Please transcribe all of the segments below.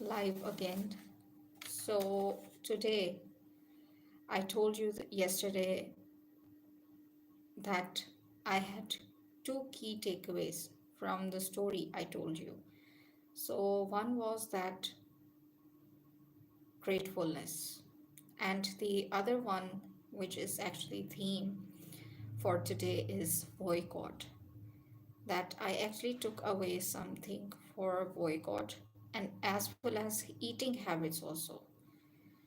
live again. So today, I told you yesterday that I had two key takeaways from the story I told you. So one was that gratefulness, and the other one, which is actually theme for today, is boycott. That I actually took away something for boycott, and as well as eating habits also.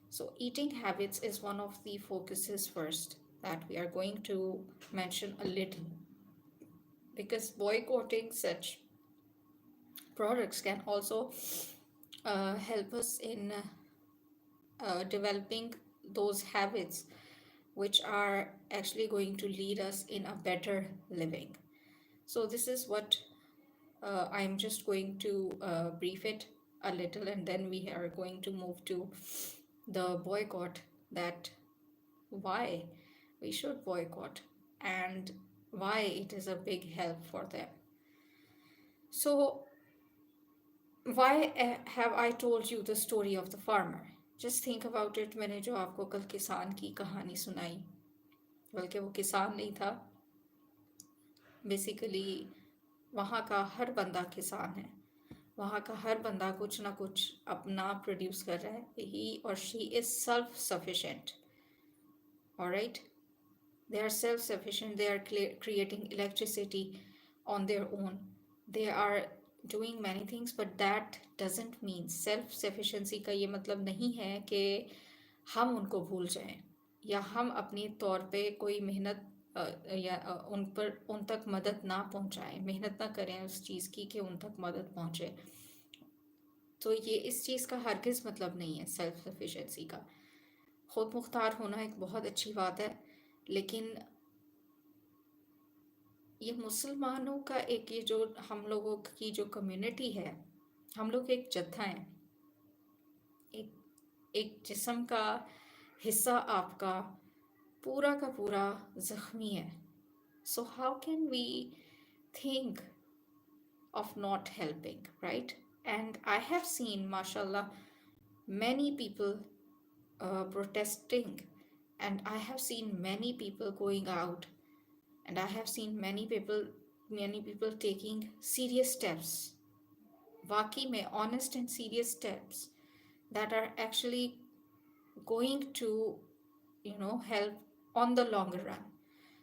So, eating habits is one of the focuses first that we are going to mention a little, because boycotting such products can also help us in developing those habits which are actually going to lead us in a better living. So, this is what I'm just going to brief it a little, and then we are going to move to the boycott, that why we should boycott and why it is a big help for them. So, why have I told you the story of the farmer? Just think about it. मैंने जो आपको कल किसान की कहानी सुनाई, बल्कि वो किसान नहीं था, बेसिकली वहाँ का हर बंदा किसान है, वहाँ का हर बंदा कुछ ना कुछ अपना प्रोड्यूस कर रहा है. ही और she is self sufficient. Alright, they are self-sufficient, they are creating electricity on their own, they are doing many things, but that doesn't mean self-sufficiency का ये मतलब नहीं है कि हम उनको भूल जाएं या हम अपने तौर पे कोई मेहनत या उन तक मदद ना पहुंचाएं, मेहनत ना करें उस चीज़ की कि उन तक मदद पहुंचे. तो ये इस चीज़ का हरगिज़ मतलब नहीं है सेल्फ सफिशेंसी का. खुद मुख्तार होना एक बहुत अच्छी बात है, लेकिन ये मुसलमानों का एक, ये जो हम लोगों की जो कम्युनिटी है, हम लोग एक जत्था हैं, एक एक जिस्म का हिस्सा आपका पूरा का पूरा ज़ख्मी है. So how can we think of not helping, right? And I have seen, mashallah, many people protesting, and I have seen many people going out, and I have seen many people taking serious steps, waki mein honest and serious steps that are actually going to, help on the longer run.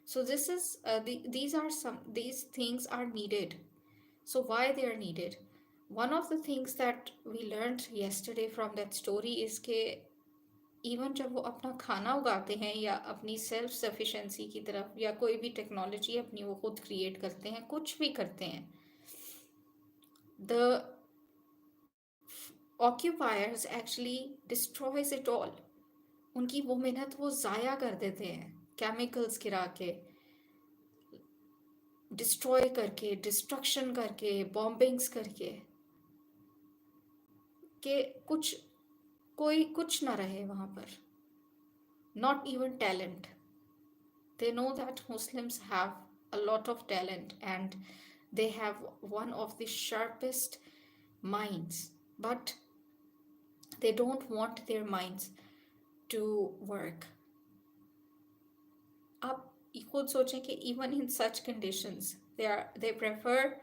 So this is these things are needed. So why they are needed? One of the things that we learned yesterday from that story is कि even जब वो अपना खाना उगाते हैं या अपनी self sufficiency की तरफ, या कोई भी टेक्नोलॉजी अपनी वो खुद क्रिएट करते हैं, कुछ भी करते हैं, the occupiers actually destroys it all. उनकी वो मेहनत वो ज़ाया कर देते हैं, केमिकल्स गिरा के, डिस्ट्रॉय करके, डिस्ट्रक्शन करके, बॉम्बिंग्स करके, कि कोई कुछ ना रहे वहाँ पर. Not even talent. They know that Muslims have a lot of talent and they have one of the sharpest minds, but they don't want their minds to work. आप खुद सोचें कि even in such conditions, they prefer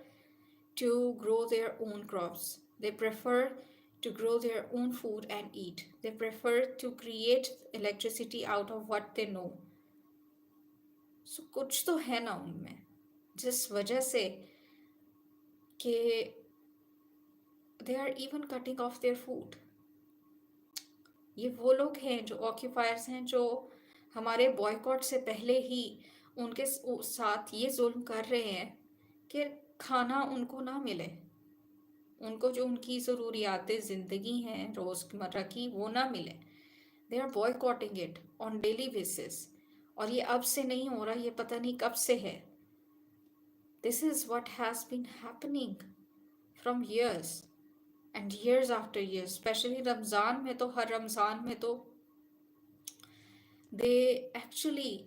to grow their own crops. They prefer to grow their own food and eat. They prefer to create electricity out of what they know. So कुछ तो है ना उनमें, जिस वजह से कि they are even cutting off their food. ये वो लोग हैं जो ऑक्यूपायर्स हैं, जो हमारे बॉयकॉट से पहले ही उनके साथ ये जुल्म कर रहे हैं कि खाना उनको ना मिले, उनको जो उनकी ज़रूरियात ज़िंदगी हैं रोज़मर्रा की वो ना मिले. They are boycotting it on daily basis. और ये अब से नहीं हो रहा, ये पता नहीं कब से है. This is what has been happening from years and years after years. Especially Ramzan में तो, हर रमज़ान में तो they actually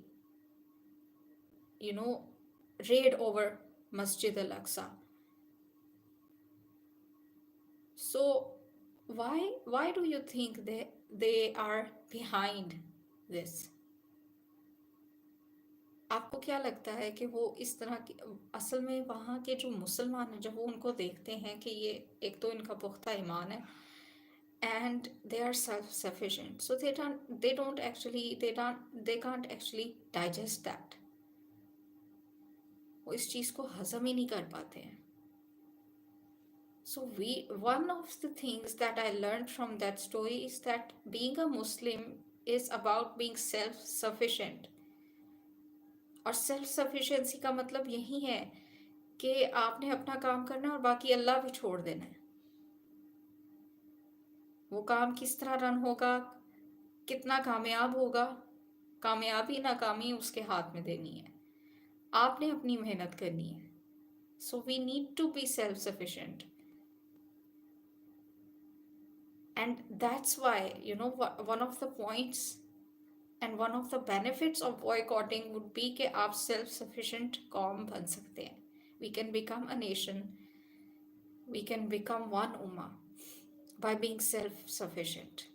raid over Masjid al-Aqsa. So why do you think they are behind this? आपको क्या लगता है कि वो इस तरह की, असल में वहाँ के जो मुसलमान हैं जब वो उनको देखते हैं कि ये एक तो इनका पुख्ता ईमान है and they are self-sufficient, so they don't actually they can't actually digest that. वो इस चीज़ को हजम ही नहीं कर पाते हैं. So one of the things that I learned from that story is that being a Muslim is about being self-sufficient. और self sufficiency का मतलब यही है कि आपने अपना काम करना है और बाकी अल्लाह भी छोड़ देना है. वो काम किस तरह रन होगा, कितना कामयाब होगा, कामयाबी नाकामी उसके हाथ में देनी है. आपने अपनी मेहनत करनी है. So we need to be self sufficient. And that's why, one of the points and one of the benefits of boycotting would be कि आप self-sufficient कौम बन सकते हैं. We can become a nation. We can become one ummah by being self-sufficient.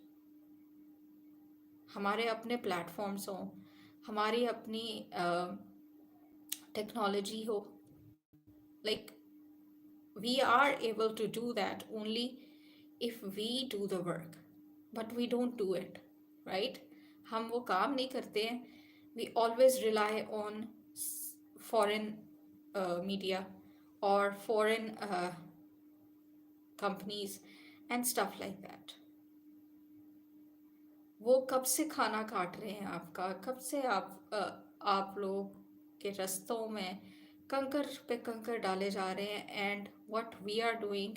हमारे अपने platforms हों, हमारी अपनी टेक्नोलॉजी हो. Like, we are able to do that only if we do the work, but we don't do it, right? हम वो काम नहीं करते हैं. We always rely on foreign media or foreign companies and stuff like that. वो कब से खाना काट रहे हैं आपका, कब से आप लोग के रस्तों में कंकर पे कंकर डाले जा रहे हैं. And what we are doing,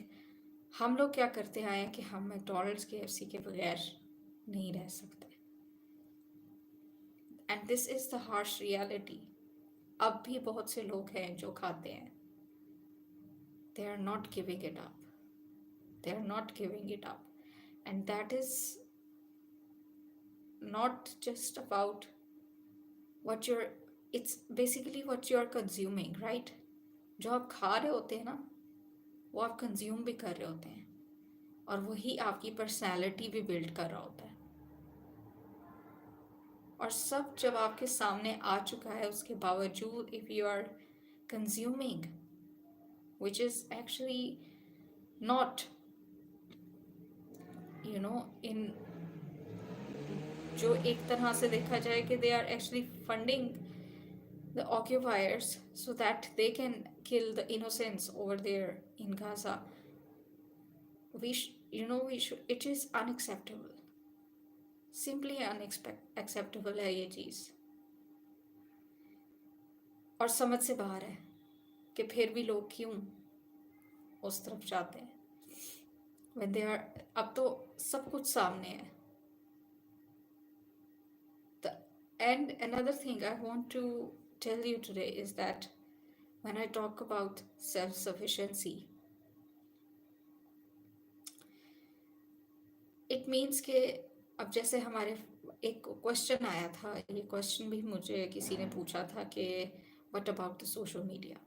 हम लोग क्या करते आए हैं कि हम मैकडॉनल्ड्स KFC के बगैर नहीं रह सकते. And this is the harsh reality. अब भी बहुत से लोग हैं जो खाते हैं. They are not giving it up. They are not giving it up. And that is not just about it's basically what you're consuming, right? जो आप खा रहे होते हैं ना, वो आप कंज्यूम भी कर रहे होते हैं और वही आपकी पर्सनैलिटी भी बिल्ड कर रहा होता है. और सब जब आपके सामने आ चुका है उसके बावजूद if you are consuming which is actually not in जो एक तरह से देखा जाए कि they are actually funding the occupiers so that they can kill the innocents over there in Gaza. It is unacceptable. Simply unacceptable है ये चीज़. और समझ से बाहर है कि फिर भी लोग क्यों उस तरफ जाते हैं when they are, अब तो सब कुछ सामने है. And another thing I want to tell you today is that when I talk about self-sufficiency, it means कि अब जैसे हमारे एक क्वेश्चन आया था, ये क्वेश्चन भी मुझे किसी ने पूछा था कि what about the social media,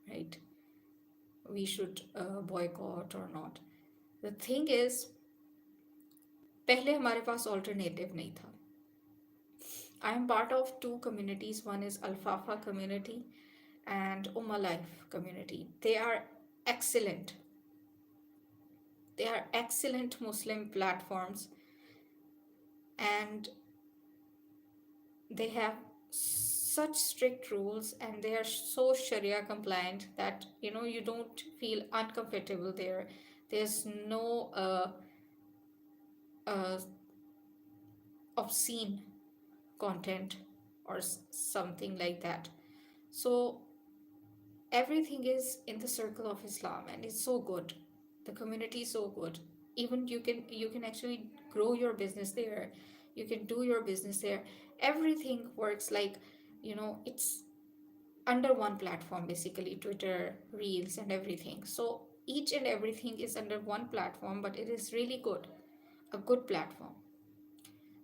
right? We should boycott or not. The thing is, पहले हमारे पास alternative नहीं था. I am part of two communities. One is Al-Fafa community and Ummah Life community. They are excellent. They are excellent Muslim platforms and they have such strict rules and they are so Sharia compliant that you don't feel uncomfortable there. There's no obscene content or something like that. So everything is in the circle of Islam and it's so good. The community is so good. Even you can actually grow your business there. You can do your business there. Everything works like, it's under one platform, basically Twitter, Reels and everything. So each and everything is under one platform, but it is really good, a good platform.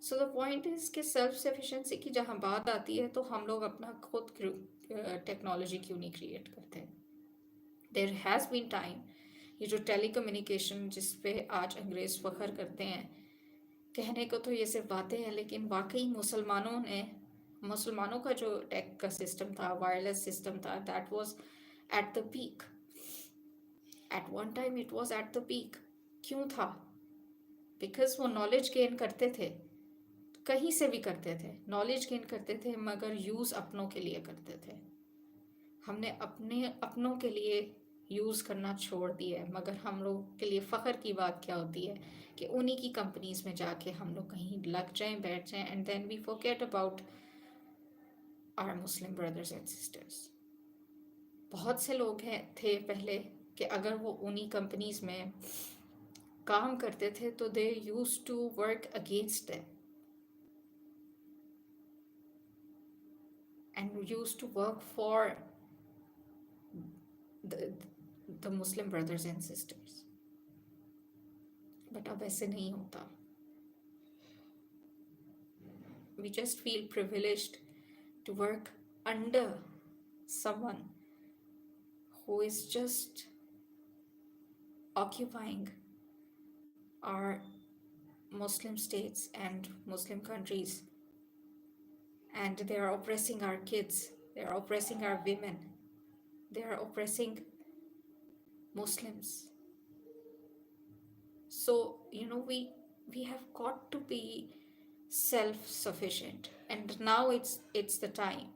So the point is कि self sufficiency की जहाँ बात आती है तो हम लोग अपना खुद टेक्नोलॉजी क्यों नहीं क्रिएट करते. There has been time, ये जो टेलीकम्युनिकेशन जिस पे आज अंग्रेज़ फ़ख्र करते हैं, कहने को तो ये सिर्फ बातें हैं, लेकिन वाकई मुसलमानों का जो टेक का सिस्टम था, वायरलेस सिस्टम था, that was at the peak. At one time it was at the peak. क्यों था? बिकॉज वो नॉलेज गेन करते थे, कहीं से भी करते थे, नॉलेज गेन करते थे, मगर यूज़ अपनों के लिए करते थे। हमने अपनों के लिए यूज़ करना छोड़ दिया है, मगर हम लोग के लिए फ़ख्र की बात क्या होती है कि उन्हीं की कंपनीज में जाके हम लोग कहीं लग जाएं, बैठ जाएं, and then we forget about our Muslim brothers and sisters. बहुत से लोग थे पहले कि अगर वो उन्हीं कंपनीज में काम करते थे तो they use to work against them and use to work for the Muslim brothers and sisters. But अब ऐसे नहीं होता। We just feel privileged to work under someone who is just occupying our Muslim states and Muslim countries, and they are oppressing our kids, they are oppressing our women, they are oppressing Muslims. So we have got to be self-sufficient, and now it's the time.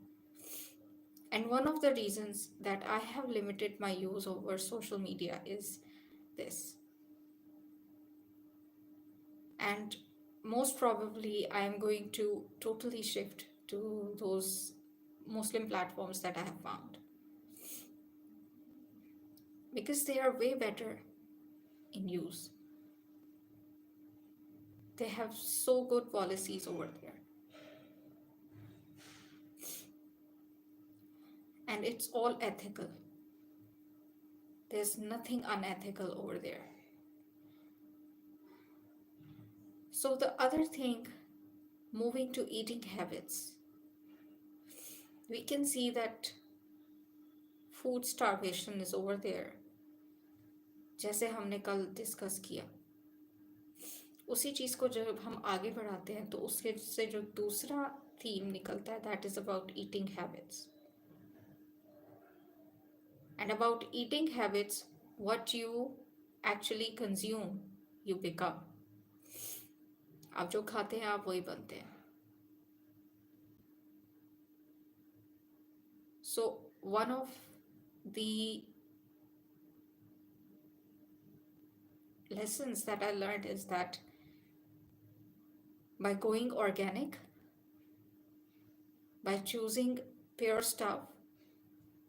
And one of the reasons that I have limited my use over social media is this. And most probably, I am going to totally shift to those Muslim platforms that I have found, because they are way better in use. They have so good policies over there. And it's all ethical. There's nothing unethical over there. So the other thing, moving to eating habits, we can see that food starvation is over there. जैसे हमने कल discuss किया, उसी चीज़ को जब हम आगे बढ़ाते हैं तो उसके से जो दूसरा थीम निकलता है, that is about eating habits. And about eating habits, what you actually consume, you become. आप जो खाते हैं आप वही बनते हैं. So one of the lessons that I learned is that by going organic, by choosing pure stuff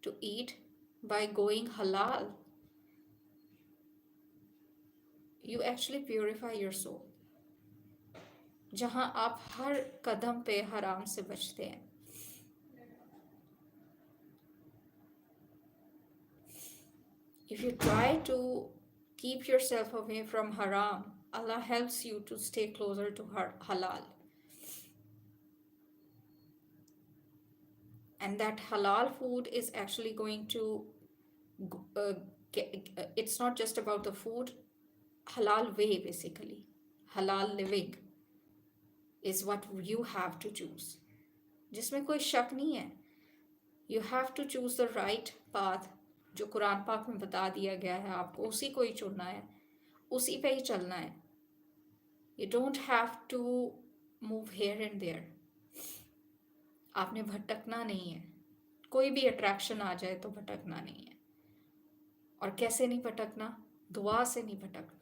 to eat, by going halal, you actually purify your soul. जहाँ आप हर कदम पे हराम से बचते हैं. If you try to keep yourself away from haram, Allah helps you to stay closer to halal. And that halal food is actually going to it's not just about the food. Halal way, basically halal living is what you have to choose, जिसमें कोई शक नहीं है. You have to choose the right path, जो कुरान पाक में बता दिया गया है, आपको उसी को ही चुनना है, उसी पे ही चलना है. You don't have to move here and there. आपने भटकना नहीं है. कोई भी अट्रैक्शन आ जाए तो भटकना नहीं है. और कैसे नहीं भटकना? दुआ से नहीं भटकना.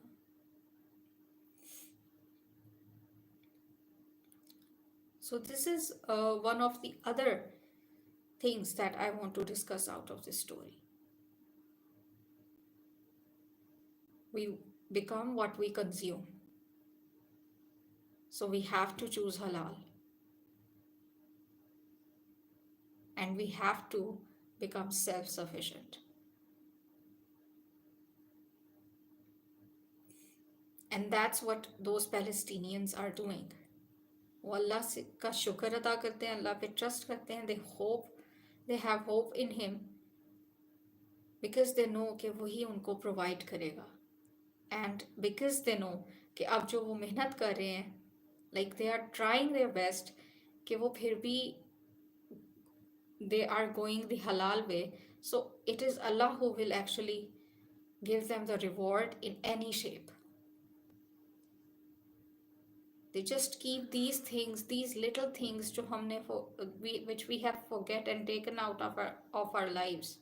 So this is one of the other things that I want to discuss out of this story. We become what we consume. So we have to choose halal. And we have to become self-sufficient. And that's what those Palestinians are doing. वो अल्लाह का शुक्र अदा करते हैं, अल्लाह पे trust करते हैं. They have hope in him, because they know कि वही उनको provide करेगा, and because they know कि अब जो वो मेहनत कर रहे हैं, like they are trying their best, कि वो फिर भी they are going the halal way, so it is Allah who will actually give them the reward in any shape. They just keep these things, these little things जो हमने which we have forget and taken out of our lives.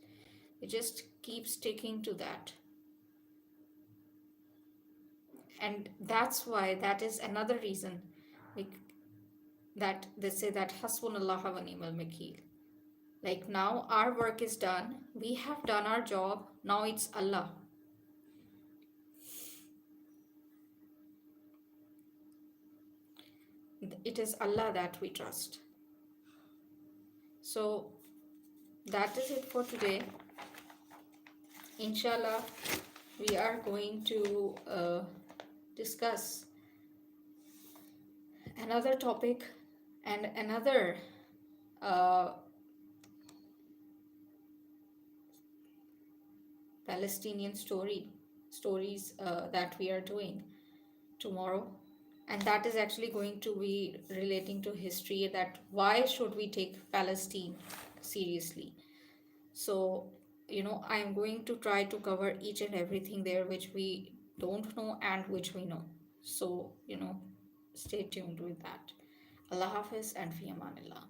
They just keep sticking to that. And that's why, that is another reason, like, that they say that hasbunallah wa ni'mal wakeel. Like, now our work is done, we have done our job, now it's Allah. It is Allah that we trust. So that is it for today. Inshallah, we are going to discuss another topic and another Palestinian stories that we are doing tomorrow, and that is actually going to be relating to history, that why should we take Palestine seriously. So, I am going to try to cover each and everything there which we don't know and which we know. So, stay tuned with that. Allah Hafiz and Fi Amanillah.